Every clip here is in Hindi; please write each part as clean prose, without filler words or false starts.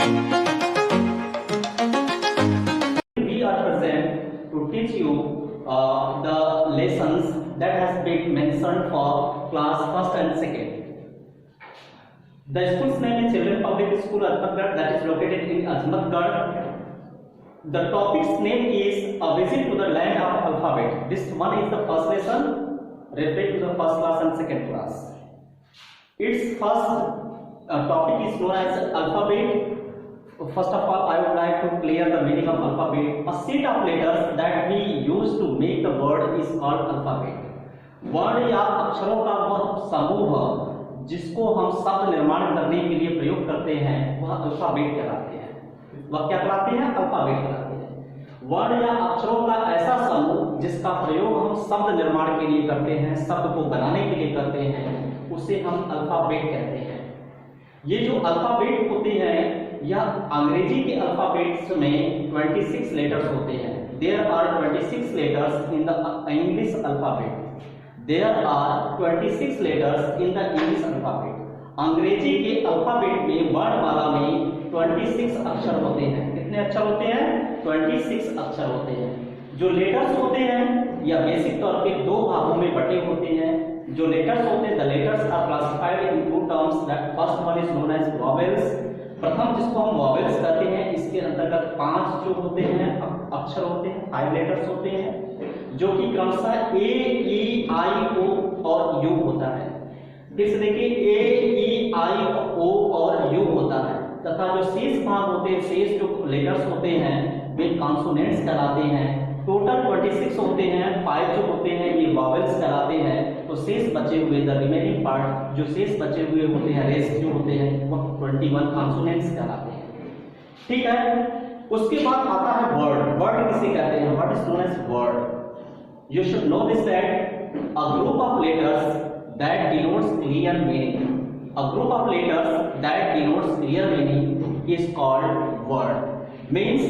We are present to teach you the lessons that has been mentioned for class first and second. The school's name is Children Public School Azmatgarh, that is located in Azmatgarh. The topic's name is A Visit to the Land of Alphabet. This one is the first lesson referring to the first class and second class. Its first topic is known as alphabet. First of all, I would like to clear the meaning of alphabet. A set of letters that we use to make the word is called alphabet. वर्ण या अक्षरों का वह समूह जिसको हम शब्द निर्माण करने के लिए प्रयोग करते हैं वह अल्फाबेट कहलाते हैं। वह क्या कहलाते हैं? अल्फाबेट कहलाते हैं। वर्ण या अक्षरों का ऐसा समूह जिसका प्रयोग हम शब्द निर्माण के लिए करते हैं, शब्द को बनाने के लिए करते हैं, उसे हम अल्फाबेट कहते हैं। ये जो अल्फाबेट होते हैं यह अंग्रेजी के अल्फाबेट्स में 26 लेटर्स होते हैं। There are 26 letters in the English alphabet. There are 26 letters in the English alphabet. अंग्रेजी के अल्फाबेट में वर्णमाला में 26 अक्षर होते हैं। कितने अक्षर होते हैं? 26 अक्षर होते हैं। जो लेटर्स होते हैं यह बेसिक तौर पे दो भागों में बटे होते हैं। जो लेटर्स होते हैं, the letters are classified in two terms. That first one is known as vowels. प्रथम जिसको हम वॉवेल्स कहते हैं, इसके अंतर्गत 5 जो होते हैं अक्षर होते हैं, 5 लेटर्स होते हैं, जो कि क्रमशः ए, ई, आई, ओ और यू होता है। फिर से देखिए, ए, ई, आई, ओ और यू होता है। तथा जो शेष भाग होते हैं, शेष जो लेटर्स होते हैं वे कॉन्सोनेंट्स कहलाते हैं। टोटल 26 होते हैं, 5 जो होते हैं ये वॉवेल्स कहलाते हैं। तो शेष बचे हुए द रिमेनिंग पार्ट, जो शेष बचे हुए होते हैं, रेस्ट जो होते हैं वो 21 कॉन्सोनेंट्स कहलाते हैं। ठीक है, उसके बाद आता है वर्ड। वर्ड किसे कहते हैं? What is known as word? You should know this that a group of letters that denotes clear meaning. A group of letters that denotes clear meaning is called word. Means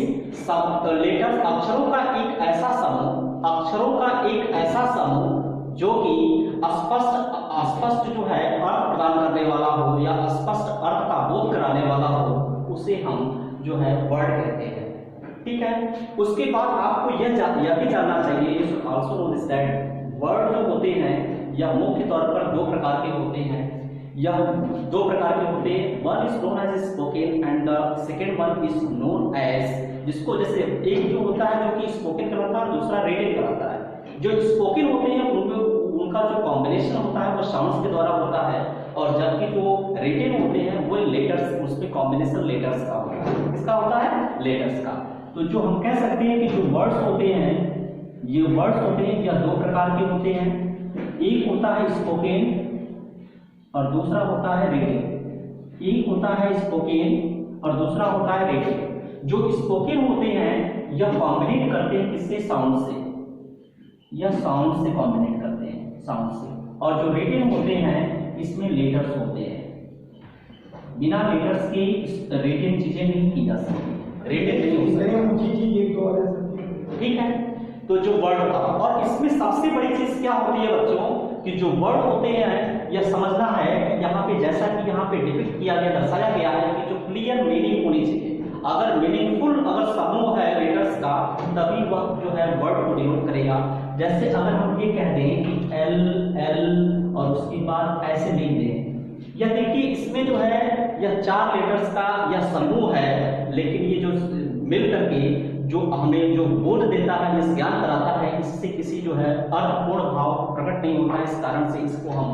सब लेटर्स अक्षरों का एक ऐसा समूह, अक्षरों का एक ऐसा समूह जो कि स्पष्ट जो है अर्थ प्रदान करने वाला हो या स्पष्ट अर्थ का बोध कराने वाला हो, उसे हम जो है वर्ड कहते हैं। ठीक है, उसके बाद आपको यह भी जानना चाहिए, you should also know this that word जो होते हैं यह मुख्य तौर पर 2 प्रकार के होते हैं। यह 2 प्रकार के होते हैं। One is known as spoken and the second one is known as, जिसको जैसे एक जो होता है जो कि स्पोकन कहलाता है, दूसरा रिटन कहलाता है। जो स्पोकन होते हैं उनका जो कॉम्बिनेशन होता है वो साउंड्स के द्वारा होता है, और जबकि जो रिटन होते हैं वो लेटर्स, उसमें कॉम्बिनेशन लेटर्स का होता है। किसका होता है? लेटर्स का। तो जो हम कह सकते हैं कि जो वर्ड्स होते हैं, ये वर्ड्स होते हैं या 2 प्रकार के होते हैं। एक होता है स्पोकन और दूसरा होता है रिटन। एक होता है स्पोकन और दूसरा होता है रिटन। जो स्पोकन होते हैं यह कॉम्बिनेट करते हैं किससे? साउंड से। यह साउंड से कॉम्बिनेट करते हैं, साउंड से। और जो रिटन होते हैं इसमें लेटर्स होते हैं। बिना लेटर्स के रिटन चीजें नहीं की जा सकती, रिटन नहीं हो सकती। ठीक है, तो जो वर्ड होता है, और इसमें सबसे बड़ी चीज क्या होती है बच्चों कि जो वर्ड होते हैं यह समझना है कि यहाँ पे जैसा कि यहाँ पे डिपिक्ट किया गया, दर्शाया गया है कि जो क्लियर मीनिंग होनी चाहिए। अगर मीनिंगफुल अगर समूह है लेटर्स का, तभी वह जो है वर्ड को डिनोट करेगा। जैसे अगर हम ये कह दें कि एल एल और उसके बाद ऐसे लिख दें, यह देखिए इसमें जो है यह 4 लेटर्स का यह समूह है, लेकिन ये जो मिल करके जो हमें जो बोध देता है, यह ज्ञान कराता है, इससे किसी जो है अर्थपूर्ण भाव प्रकट नहीं होता है। इस कारण से इसको हम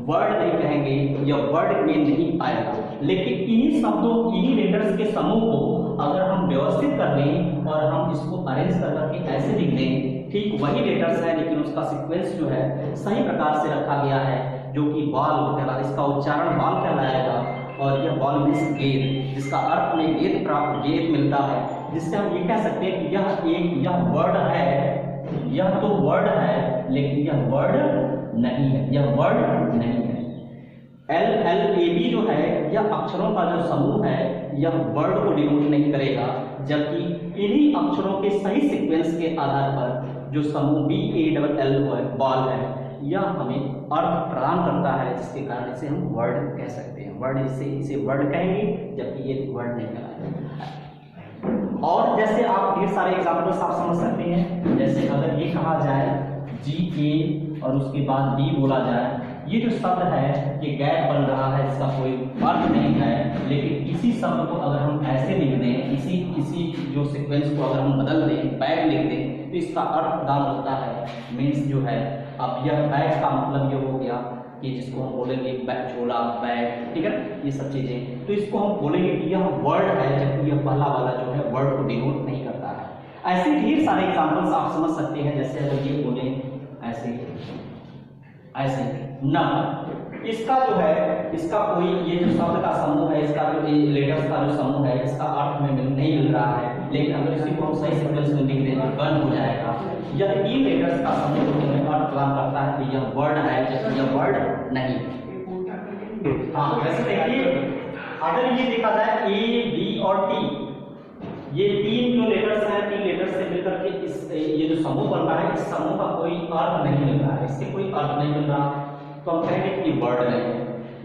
वर्ड नहीं कहेंगे, या वर्ड में नहीं आएगा। लेकिन इन्हीं शब्दों, इन्हीं लेटर्स के समूह को अगर हम व्यवस्थित कर लें और हम इसको अरेंज करके ऐसे लिख दें, ठीक वही लेटर्स है लेकिन उसका सीक्वेंस जो है सही प्रकार से रखा गया है, जो कि बाल कहलाता है। इसका उच्चारण बाल कहलाएगा, और यह बाल मीन्स गेंद, जिसका अर्थ में गेंद मिलता है, जिससे हम ये कह सकते हैं कि यह वर्ड है, यह तो वर्ड है लेकिन यह वर्ड नहीं है, यह वर्ड नहीं है। एल एल ए बी जो है यह अक्षरों का जो समूह है, यह वर्ड को डिनोट नहीं करेगा, जबकि इन्हीं अक्षरों के सही सीक्वेंस के आधार पर जो समूह B A double L ball है, यह हमें अर्थ प्रदान करता है, जिसके कारण इसे हम वर्ड कह सकते हैं। वर्ड इसे वर्ड कहेंगे, जबकि ये वर्ड नहीं कहलाएगा। और जैसे आप ढेर सारे एग्जाम्पल्स आप समझ सकते हैं, जैसे अगर ये कहा जाए GA और उसके बाद B बोला जाए, ये जो शब्द है ये गैर बन रहा है, इसका कोई अर्थ नहीं है। लेकिन इसी शब्द को अगर हम ऐसे लिख दें, इसी जो सीक्वेंस को अगर हम बदल दें, बैग लिख दें, तो इसका अर्थ प्रदान होता है। मीन्स जो है, अब यह बैग का मतलब ये हो गया कि जिसको हम बोलेंगे बैग, झोला, बैग, ठीक है, ये सब चीजें, तो इसको हम बोलेंगे कि यह वर्ड है, जबकि यह पहला वाला जो है वर्ड को डिनोट नहीं करता है। ऐसे ढेर सारे एग्जाम्पल्स आप समझ सकते हैं। जैसे अगर ये बोले ऐसे न, इसका जो है, इसका कोई ये जो शब्द का समूह है, इसका जो लेटर्स का जो समूह है, इसका अर्थ में नहीं मिल रहा है। लेकिन अगर इसी को हम सही सीक्वेंस में लिख दें तो गन हो जाएगा। यह ई लेटर्स का समूह जो हमें अर्थ प्रदान करता है कि यह वर्ड है, जबकि यह वर्ड नहीं है। हाँ, वैसे देखिए, अगर ये देखा जाए A, B और T, ये तीन जो लेटर्स हैं, तीन लेटर्स से मिलकर के ये जो समूह बन रहा है, इस समूह का कोई अर्थ नहीं मिल रहा है, इससे कोई अर्थ नहीं मिल रहा, तो हम कहेंगे कि वर्ड नहीं है।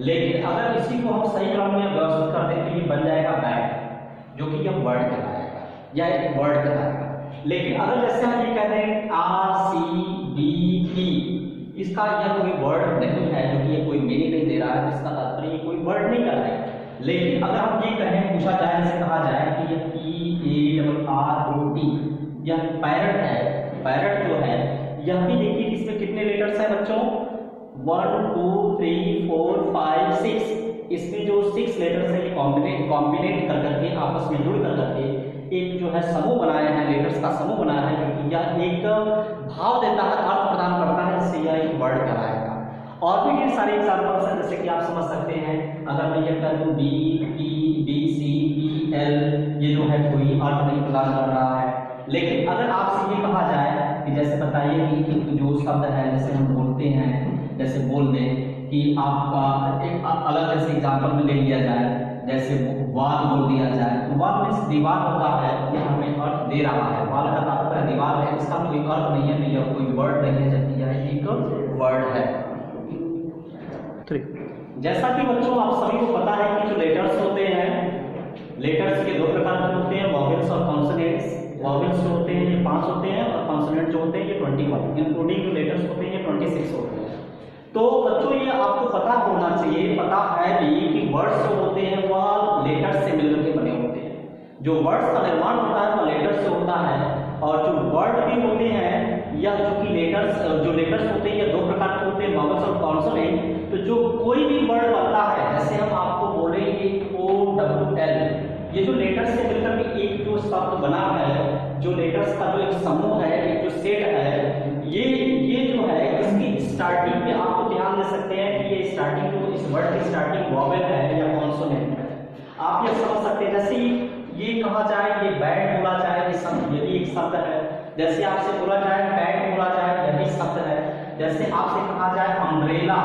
लेकिन अगर इसी को हम सही क्रम में व्यवस्थित कर दें तो ये बन जाएगा बैग, जो कि यह वर्ड कहलाएगा या एक वर्ड कहलाएगा। लेकिन अगर जैसे हम ये कहते हैं RCBE, इसका यह कोई वर्ड नहीं है, जो कि ये कोई मीनिंग नहीं दे रहा है, इसका तात्पर्य कोई वर्ड नहीं कर रहा है। लेकिन अगर हम ये कहें, पूछा जाए, जैसे कहा जाए कि यह PARROT, यह पैरट है। पैरट जो है, यह भी देखिए इसमें कितने लेटर्स हैं बच्चों, 1 2 3 4 5 6। इसमें जो 6 लेटर्स है, ये कॉम्बिनेट कर करके, आपस में जुड़ कर करके एक जो है समूह बनाया है, लेटर्स का समूह बनाया है, जो कि यह एक भाव देता है, अर्थ प्रदान करता है, जिससे यह एक वर्ड कहलाएगा। और भी ढेर सारे एग्जाम्पल्स हैं, जैसे कि आप समझ सकते हैं। अगर मैं ये कह दूं BECEL, ये जो है कोई अर्थ नहीं प्रदान कर रहा है। लेकिन अगर आपसे ये कहा जाए कि जैसे बताइए कि एक जो शब्द है, जैसे हम बोलते हैं, जैसे बोल दें कि आपका एक अलग जैसे एग्जाम्पल में ले लिया जाए, जैसे वाल बोल दिया जाए, तो वाल में दीवार होता है, ये हमें अर्थ दे रहा है। वाल का तात्पर्य दीवार है, इसका कोई अर्थ नहीं है, यह कोई वर्ड नहीं है, जबकि यह एक वर्ड है। जैसा कि बच्चों आप सभी को पता है कि जो लेटर्स होते हैं, लेटर्स के दो प्रकार के होते हैं, वॉवेल्स और कॉन्सोनेंट्स। वॉवेल्स जो होते हैं ये 5 होते हैं, और कॉन्सोनेंट जो होते हैं ये 21, इंक्लूडिंग जो लेटर्स होते हैं ये 26 होते हैं। तो बच्चों ये आपको पता होना चाहिए, पता है भी कि वर्ड्स जो होते हैं वह लेटर्स से मिलकर के बने होते हैं। जो वर्ड्स का निर्माण होता है वह लेटर्स से होता है, और जो वर्ड भी होते हैं या जो कि लेटर्स होते हैं, ये दो प्रकार के होते हैं, वॉवेल्स और कॉन्सोनेंट। तो जो कोई भी वर्ड बनता है, जैसे हम आपको बोलेंगे OWL, ये जो लेटर्स से मिलकर के एक जो शब्द बना है, जो लेटर्स का जो एक समूह है, एक जो सेट है, ये जो है इसकी स्टार्टिंग में आप ध्यान दे सकते हैं कि ये स्टार्टिंग जो इस वर्ड की स्टार्टिंग वॉवेल है या कॉन्सोनेंट है। आप ये समझ सकते हैं, जैसे ये कहा जाए, ये बैट बोला जाए, ये भी एक शब्द है। जैसे आपसे बोला जाए बैट बोला जाए, यह भी शब्द है। जैसे आपसे कहा जाए अम्ब्रेला,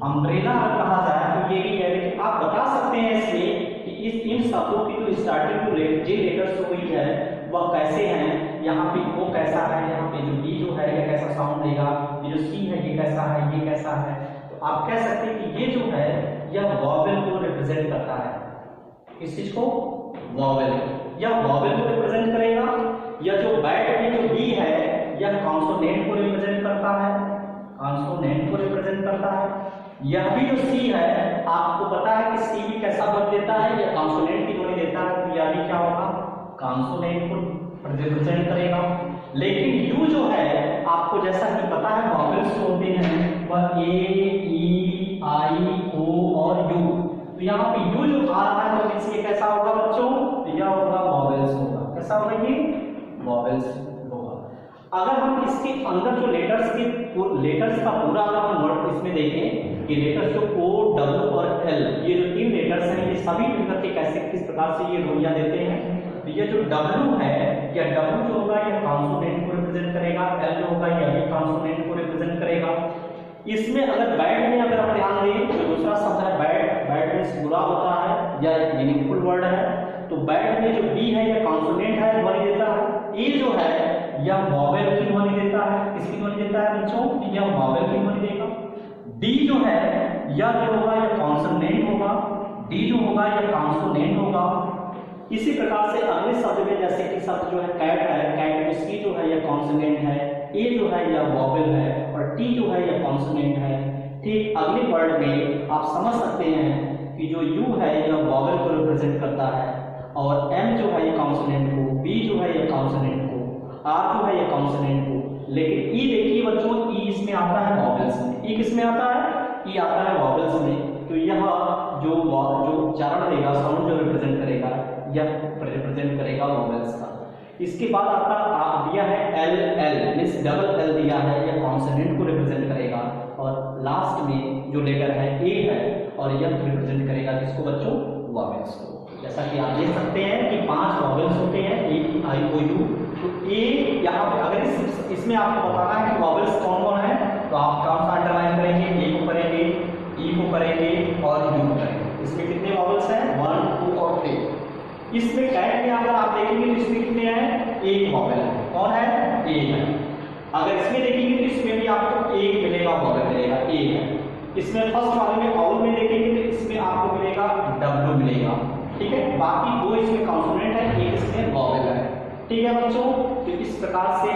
अम्ब्रेला कहा जाए तो ये भी है। लेकिन आप बता सकते हैं इसमें कि इन शब्दों की जो स्टार्टिंग जो लेटर्स हुई है वह कैसे हैं, यहाँ पे O कैसा है, यहाँ पे जो D जो है ये कैसा साउंड देगा, ये जो C है ये कैसा है, ये कैसा है। तो आप कह सकते हैं कि ये जो है यह वॉवेल को रिप्रेजेंट करता है। इस चीज को वॉवेल, यह वॉवेल को रिप्रेजेंट करेगा। यह जो बैट में जो B है यह कॉन्सोनेंट को रिप्रेजेंट करता है, कॉन्सोनेंट को रिप्रेजेंट करता है। यह भी जो C है, आपको पता है कि C भी कैसा वर्ड देता है, यह कॉन्सोनेंट की ध्वनि देता है, तो यह भी क्या होगा, कॉन्सोनेंट को रिप्रेजेंट करेगा। लेकिन U जो है, आपको जैसा कि पता है वॉवेल्स होते हैं वह A, E, I, O और U। तो यहाँ पे U जो आ रहा है तो ये कैसा होगा बच्चों, तो यह होगा वॉवेल्स होगा। कैसा होगा ये, वॉवेल्स होगा। अगर हम इसके अंदर जो लेटर्स का पूरा अगर हम वर्ड इसमें देखें कि लेटर्स जो O, W और L, ये जो 3 लेटर्स हैं, ये सभी मिलकर के कैसे किस प्रकार से ये ध्वनियां देते हैं। तो ये जो W है, या W जो होगा ये कॉन्सोनेंट को रिप्रेजेंट करेगा, L जो होगा ये भी कॉन्सोनेंट को रिप्रेजेंट करेगा। इसमें अगर बैड में अगर आप ध्यान दें तो दूसरा शब्द है बैड, बैड मींस बुरा होता है या एक मीनिंगफुल वर्ड है। तो बैड में जो B है यह कॉन्सोनेंट है, ध्वनि देता है। A जो है यह वॉवेल की ध्वनि देता है, किसकी ध्वनि देता है बच्चों, यह वॉवेल की ध्वनि देगा। डी जो है यह जो होगा यह कॉन्सोनेंट होगा, डी जो होगा यह कॉन्सोनेंट होगा। इसी प्रकार से अगले शब्द में, जैसे कि शब्द जो है कैट है, कैट में सी जो है यह कॉन्सोनेंट है, ए जो है यह वॉवेल है और टी जो है यह कॉन्सोनेंट है। ठीक अगले वर्ड में आप समझ सकते हैं कि जो यू है यह वॉवेल को रिप्रेजेंट करता है और एम जो है यह कॉन्सोनेंट को, बी जो है यह कॉन्सोनेंट को, आर जो है यह कॉन्सोनेंट को। लेकिन ई देखिए बच्चों, ई इसमें आता है वॉवेल्स में। ई किस में आता है? ई आता है वॉवेल्स में। तो यह जो उच्चारण देगा, साउंड जो रिप्रेजेंट करेगा, यह रिप्रेजेंट करेगा वॉवेल्स का। इसके बाद आपका दिया है L, L means double L दिया है, यह कॉन्सोनेंट को रिप्रेजेंट करेगा। और लास्ट में जो लेटर है ए है और यह रिप्रेजेंट करेगा किसको बच्चों? वॉवेल्स को। जैसा कि आप देख सकते हैं कि 5 वॉवेल्स होते हैं, ए, आई, ओ, यू। तो ए यहाँ पे अगर इसमें आपको बताना है कि वॉवेल्स कौन कौन है, तो आप कौन सा अंडरलाइन करेंगे? ए को करेंगे, ई को करेंगे और यू को करेंगे। इसमें कितने वॉवेल्स हैं? 1, 2 और 3। इसमें कैट में अगर आप देखेंगे तो इसमें कितने हैं? एक वॉवेल है। कौन है? ए है। अगर इसमें देखेंगे तो इसमें भी आपको एक मिलेगा, वॉवेल मिलेगा, ए है। इसमें फर्स्ट वाले में ऑल में देखेंगे तो इसमें आपको मिलेगा डब्ल्यू मिलेगा। ठीक है, बाकी 2 इसमें कॉन्सोनेंट है, एक इसमें वॉवेल है। ठीक है बच्चों, तो इस प्रकार से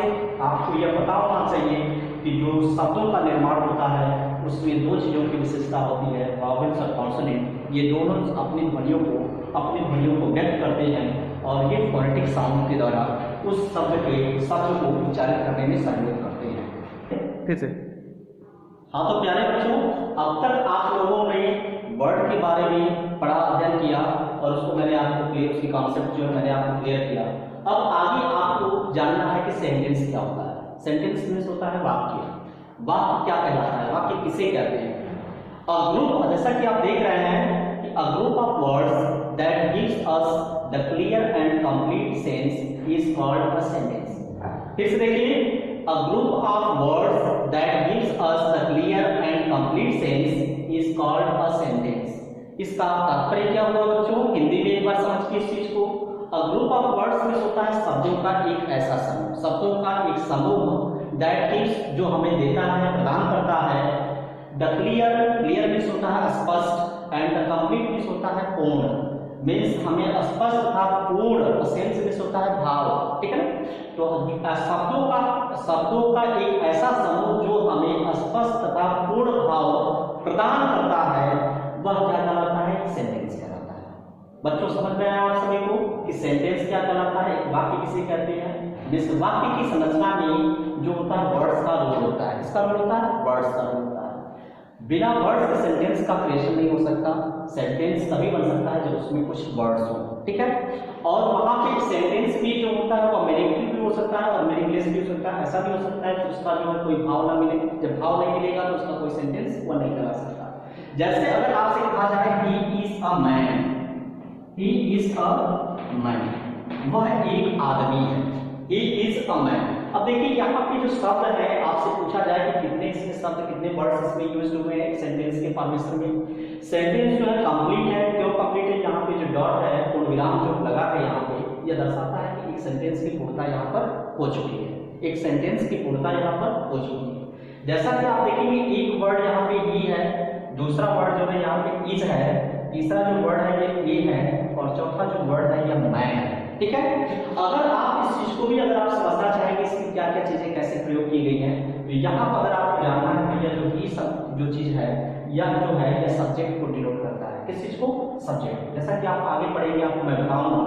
आपको यह पता होना चाहिए कि जो शब्दों का निर्माण होता है उसमें 2 चीजों की विशेषता होती है, वॉवेल्स और कॉन्सोनेंट। ये दोनों अपनी ध्वनियों को व्यक्त करते हैं और ये फोनेटिक साउंड के द्वारा उस शब्द को उच्चारित करने में सहयोग करते हैं। फिर से हाँ, तो प्यारे बच्चों, अब तक आप लोगों ने वर्ड के बारे में पढ़ा, अध्ययन किया और उसको मैंने आपको क्लियर, उसकी कॉन्सेप्ट जो है मैंने आपको क्लियर किया। अब आगे आपको जानना है कि सेंटेंस क्या होता है। सेंटेंस मीन्स होता है वाक्य। वाक्य क्या कहलाता है? वाक्य किसे कहते हैं? अ ग्रुप, जैसा कि आप देख रहे हैं कि अ group of words that gives us the clear and complete sense is called a sentence. फिर से देखिए, अ group of words that gives us the clear and complete sense is called a sentence. इसका तात्पर्य क्या हुआ बच्चों? हिंदी में एक बार समझिए इस चीज को। अ ग्रुप ऑफ वर्ड्स में होता है शब्दों का एक ऐसा समूह, शब्दों का एक समूह दैट गिव्स, जो हमें देता है, प्रदान करता है, द क्लियर, क्लियर मीन्स होता है स्पष्ट एंड द कंप्लीट मीन्स होता है पूर्ण। मीन्स हमें स्पष्ट तथा पूर्ण, सेंस मीन्स होता है भाव। ठीक है ना? तो शब्दों का एक ऐसा समूह जो हमें स्पष्ट तथा पूर्ण भाव प्रदान करता है, वह क्या कहलाता है? सेंटेंस कहलाता है। बच्चों समझ में आया आप सभी को कि सेंटेंस क्या कहलाता है, एक वाक्य किसे कहते हैं? जिस वाक्य की संरचना में जो होता है वर्ड्स का रोल होता है। किसका रोल होता है? वर्ड्स का रोल होता है। बिना वर्ड्स के सेंटेंस का क्रिएशन नहीं हो सकता। सेंटेंस तभी बन सकता है जब उसमें कुछ वर्ड्स हो। ठीक है, और वहां पे सेंटेंस भी जो होता है वो मीनिंगफुल भी हो सकता है और मीनिंगलेस भी हो सकता है। ऐसा भी हो सकता है कि उसका जो है कोई भाव ना मिले, जब भाव नहीं मिलेगा तो उसका कोई सेंटेंस वो नहीं करा सकता। जैसे अगर आपसे कहा जाए he is a man, he is a man, वह एक आदमी है, ही इज अ मैन। अब देखिए यहाँ पे जो शब्द है, आपसे पूछा जाए कि कितने इसमें शब्द, कितने वर्ड्स इसमें यूज हुए हैं एक सेंटेंस के फॉर्मेशन में। सेंटेंस जो है कंप्लीट है। क्यों कंप्लीट है? यहाँ पे जो डॉट है, पूर्ण विराम जो लगा है यहाँ पे, यह दर्शाता है कि एक सेंटेंस की पूर्णता यहाँ पर हो चुकी है, एक सेंटेंस की पूर्णता यहाँ पर हो चुकी है। जैसा कि आप देखेंगे एक वर्ड यहाँ पे ही है, दूसरा वर्ड जो है यहाँ पे इज है, तीसरा जो वर्ड है ये है और चौथा जो वर्ड है यह मैन है। ठीक है, अगर आप इस चीज को भी अगर आप समझना चाहेंगे इसकी क्या क्या चीजें कैसे प्रयोग की गई हैं, तो यहाँ पर अगर आपको जानना है कि यह जो ही सब जो चीज है, यह जो है यह सब्जेक्ट को डिनोट करता है। किस चीज को? सब्जेक्ट। जैसा कि आप आगे पढ़ेंगे आपको मैं बताऊंगा,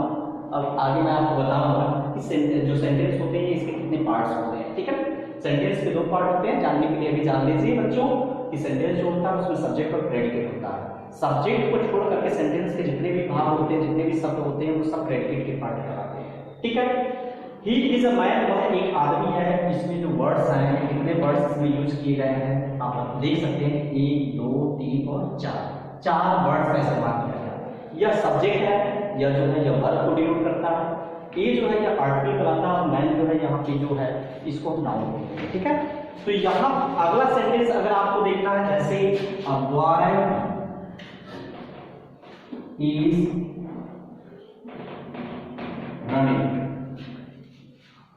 अब आगे मैं आपको बताऊंगा कि जो सेंटेंस होते हैं इसके कितने पार्ट्स होते हैं। ठीक है, सेंटेंस के 2 पार्ट होते हैं, जानने के लिए अभी जान लीजिए बच्चों कि सेंटेंस जो होता है उसमें सब्जेक्ट और प्रेडिकेट होता है। सब्जेक्ट को छोड़ करके सेंटेंस के जितने भी भाग होते हैं, जितने भी शब्द होते हैं, वो सब प्रेडिकेट के पार्ट कहलाते हैं। ठीक है, ही इज अ मैन, वह एक आदमी है। इसमें जो वर्ड्स हैं, कितने वर्ड्स इसमें यूज किए गए हैं आप देख सकते हैं, 1, 2, 3 और 4 वर्ड्स का इस्तेमाल किया गया है। यह सब्जेक्ट है, यह जो है यह वर्ब को डिनोट करता है, ये जो है यह आर्टिकल कहलाता है, मैन जो है यहाँ पे जो है इसको हम नाउन बोलते हैं। ठीक है, तो यहाँ अगला सेंटेंस अगर आपको देखना है, जैसे a boy is running,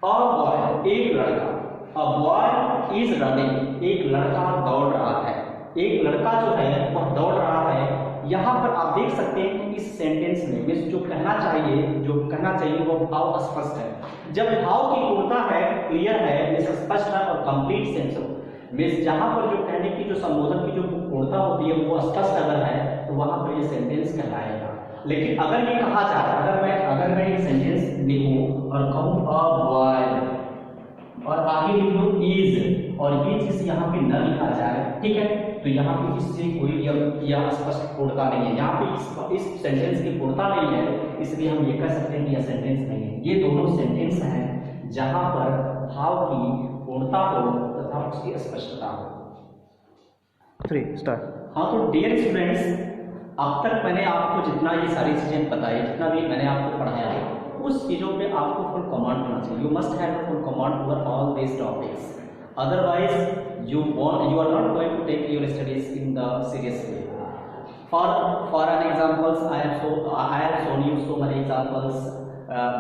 a boy एक लड़का, अ बॉय इज रनिंग, एक लड़का दौड़ रहा है, एक लड़का जो है वह दौड़ रहा है। यहाँ पर आप देख सकते हैं कि इस सेंटेंस में जो कहना चाहिए वो भाव स्पष्ट है। जब भाव की पूर्णता है, क्लियर है, स्पष्ट है और कंप्लीट सेंस हो, मीन्स जहाँ पर जो कहने की जो संबोधन की जो पूर्णता होती है वो स्पष्ट अगर है तो वहाँ पर ये सेंटेंस कहलाएगा। लेकिन अगर ये कहा जाए, अगर मैं ये सेंटेंस लिखूं और कहूँ अ बॉय और आगे लिख लो इज और ये चीज यहाँ पे न लिखा जाए, ठीक है, तो यहाँ पे इससे कोई यह स्पष्ट पूर्णता नहीं है, यहाँ पे इस सेंटेंस की पूर्णता नहीं है, इसलिए हम ये कह सकते हैं कि यह सेंटेंस नहीं है। ये दोनों सेंटेंस हैं जहाँ पर भाव की पूर्णता हो तथा उसकी स्पष्टता हो। 3 स्टार्ट। हाँ, तो डियर स्टूडेंट्स, अब तक मैंने आपको जितना ये सारी चीजें बताई, जितना भी मैंने आपको पढ़ाया, उस चीजों पे आपको फुल कमांड होना चाहिए। You must have full command over all these topics, otherwise you are not going to take your studies in the serious way. For an examples, I have shown you so many examples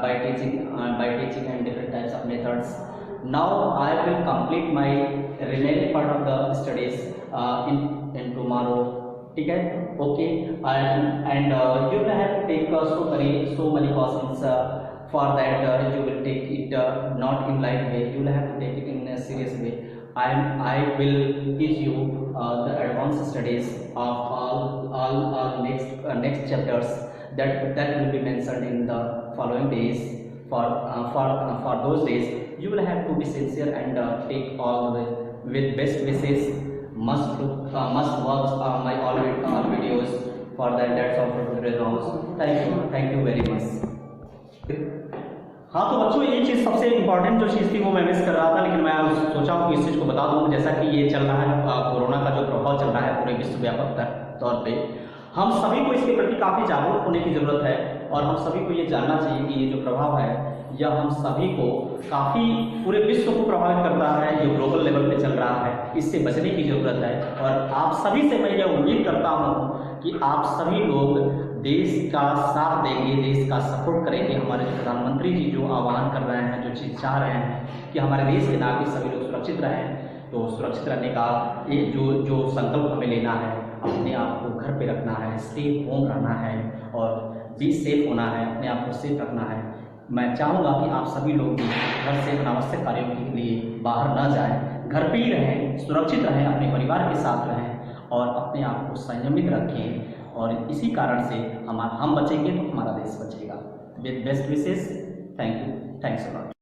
by teaching and different types of methods. Now I will complete my remaining part of the studies in tomorrow. ठीक है, okay, and you will have to take so many questions. For that you will take it not in light way, you will have to take it in a serious way. I will teach you the advanced studies of all next chapters that will be mentioned in the following days. For those days you will have to be sincere and take all with best wishes. Must watch my all videos. For that's all for today's notes. Thank you very much. हाँ, तो बच्चों ये चीज़ सबसे इम्पोर्टेंट जो चीज़ थी वो मैं मिस कर रहा था, लेकिन मैं सोचा हूँ कि इस चीज़ को बता दूँ। जैसा कि ये चल रहा है, कोरोना का जो प्रभाव चल रहा है पूरे विश्व व्यापक तौर पे, हम सभी को इसके प्रति काफ़ी जागरूक होने की ज़रूरत है और हम सभी को ये जानना चाहिए कि ये जो प्रभाव है यह हम सभी को काफ़ी पूरे विश्व को प्रभावित करता है, जो ग्लोबल लेवल पे चल रहा है, इससे बचने की ज़रूरत है। और आप सभी से मैं ये उम्मीद करता हूँ कि आप सभी लोग देश का साथ देंगे, देश का सपोर्ट करेंगे। हमारे जो प्रधानमंत्री जी जो आह्वान कर रहे हैं, जो चीज़ चाह रहे हैं कि हमारे देश के नागरिक सभी लोग सुरक्षित रहें, तो सुरक्षित रहने का ये जो संकल्प हमें लेना है, अपने आप को घर पे रखना है, स्टे होम रहना है और बी सेफ होना है, अपने आप को सेफ रखना है। मैं चाहूँगा कि आप सभी लोग भी घर से अनावश्यक कार्यों के लिए बाहर न जाएं, घर पे ही रहें, सुरक्षित रहें, अपने परिवार के साथ रहें और अपने आप को संयमित रखें। और इसी कारण से हम बचेंगे तो हमारा देश बचेगा। With best wishes, thank you, thanks a lot.